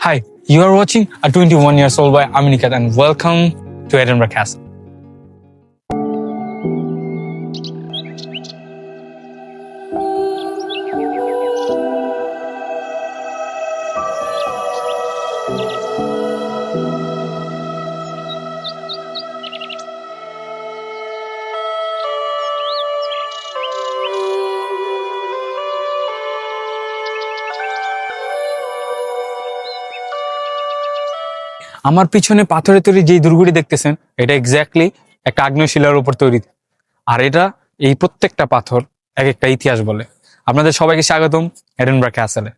Hi, you are watching a 21 years old boy, Aminikat, and welcome to Edinburgh Castle. আমার পিছনে পাথরে তৈরি যেই দুর্গটি দেখতেছেন এটা এক্স্যাক্টলি একটা আগ্নেয়শিলার উপর তৈরি, আর এটা এই প্রত্যেকটা পাথর এক একটা ইতিহাস বলে। আপনাদের সবাইকে স্বাগতম এডিনবার্গ ক্যাসেলে।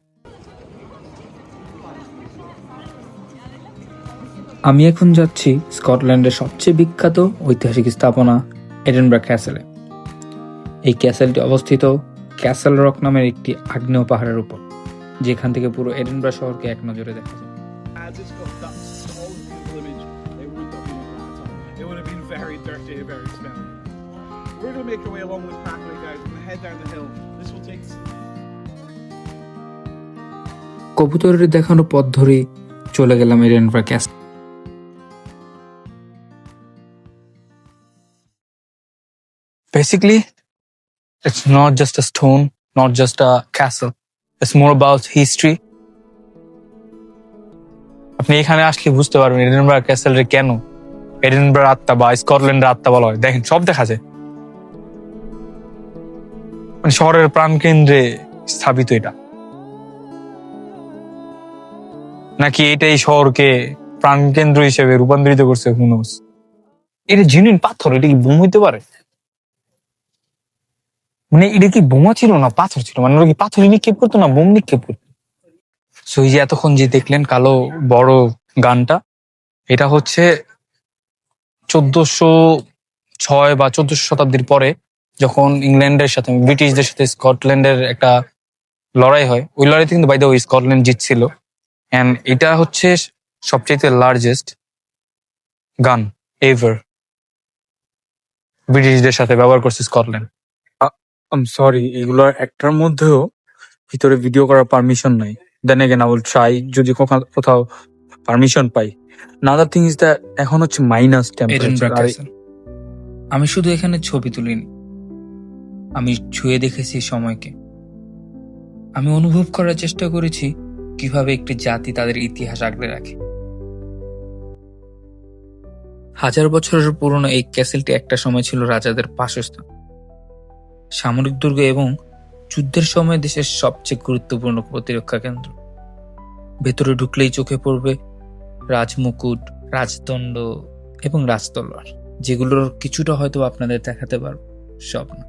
আমি এখন যাচ্ছি স্কটল্যান্ডের সবচেয়ে বিখ্যাত ঐতিহাসিক স্থাপনা এডিনবার্গ ক্যাসেলে। এই ক্যাসেলটি অবস্থিত ক্যাসেল রক নামের একটি আগ্নেয় পাহাড়ের উপর, যেখান থেকে পুরো এডিনবার্গ শহরকে এক নজরে দেখা যায়। কবুতরের দেখানো পথ ধরে চলে গেলাম Edinburgh castle. Basically, it's not just a stone, not just a castle. It's more about history. আপনি এখানে আসলে বুঝতে পারবেন এডিনবার্গ ক্যাসেলের কেন এডিনবার্গ আত্মা বা স্কটল্যান্ডের আত্মা বলা হয়। দেখেন, সব দেখা যায়, মানে শহরের প্রাণকেন্দ্রে স্থাপিত এটা, নাকি এটাই শহরকে প্রাণকেন্দ্র হিসেবে রূপান্তরিত করছে, who knows? এটা জেনুইন পাথর, এটা কি বোম হইতে পারে? মানে এটা কি বোমা ছিল না পাথর ছিল? মানে ওরা কি পাথর নিক্ষেপ করতো না বোম নিক্ষেপ করতো? সো এই যে এতক্ষণ যে দেখলেন কালো বড় গানটা, এটা হচ্ছে 1406 বা 1400 শতাব্দীর পরে যখন ইংল্যান্ডের সাথে ব্রিটিশদের সাথে স্কটল্যান্ডের একটা লড়াই হয়। ওই লড়াইতে কিন্তু বাই দ্য ওয়ে স্কটল্যান্ড জিতছিল। এন্ড এটা হচ্ছে সবচেয়ে লার্জেস্ট গান এভার ব্রিটিশদের সাথে ব্যবহার করছে স্কটল্যান্ড। সরি, এগুলোর একটার মধ্যেও ভিতরে ভিডিও করার পারমিশন নাই। Then again I will try যদি কোথাও পারমিশন পাই। নাদার থিং ইজ দ্যাট এখন হচ্ছে মাইনাস টেম্পারেচার। আমি শুধু এখানে ছবি তুলিনি, আমি ছুঁয়ে দেখেছি সময়কে। আমি অনুভব করার চেষ্টা করেছি কিভাবে একটি জাতি তাদের ইতিহাস আগলে রাখে। 1000 বছরের পুরনো এই ক্যাসেলটি একটা সময় ছিল রাজাদের বাসস্থান, সামরিক দুর্গ এবং যুদ্ধের সময় দেশের সবচেয়ে গুরুত্বপূর্ণ প্রতিরক্ষা কেন্দ্র। ভেতরে ঢুকলেই চোখে পড়বে রাজমুকুট, রাজদণ্ড এবং রাজতলোয়ার, যেগুলোর কিছুটা হয়তো আপনাদের দেখাতে পারবো, সব না,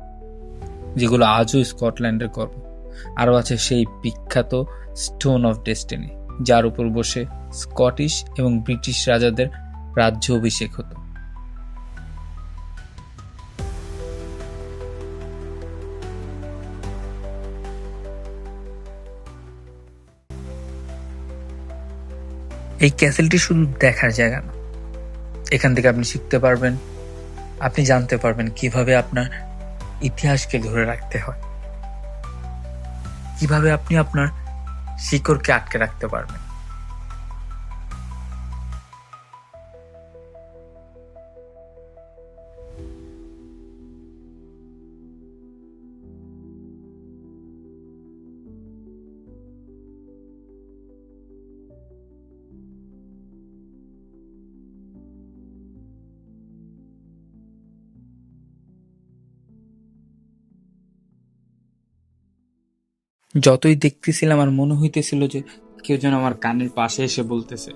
যেগুলো আজও স্কটল্যান্ডের গর্ব। আরও আছে সেই বিখ্যাত স্টোন অফ ডেস্টিনি, যার উপর বসে স্কটিশ এবং ব্রিটিশ রাজাদের রাজ্য অভিষেক হতো। এই ক্যাসেলটি শুধু দেখার জায়গা না, এখান থেকে আপনি শিখতে পারবেন, আপনি জানতে পারবেন কিভাবে আপনার ইতিহাসকে ধরে রাখতে হয়, কিভাবে আপনি আপনার শিকড়কে আটকে রাখতে পারবেন। যতই দেখতেছিলাম আর মনে হইতেছিল যে কেউ যেন আমার কানের পাশে এসে বলতেছে,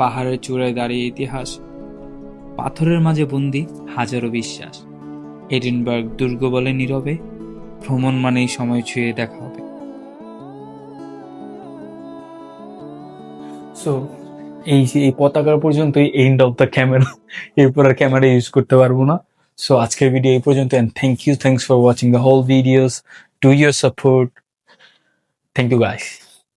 পাহাড়ের চূড়ায় দাঁড়িয়ে ইতিহাস, পাথরের মাঝে বন্দি হাজারো বিশ্বাস, এডিনবার্গ দুর্গ বলে নীরবে, ভ্রমণ মানেই সময় ছুঁয়ে দেখা হবে। সো এই পতাকার পর্যন্তই এন্ড অফ দ্য ক্যামেরা, এরপর আর ক্যামেরা ইউজ করতে পারবো না। সো আজকের ভিডিও এই পর্যন্ত, and thanks for watching the whole videos, do your support, thank you guys.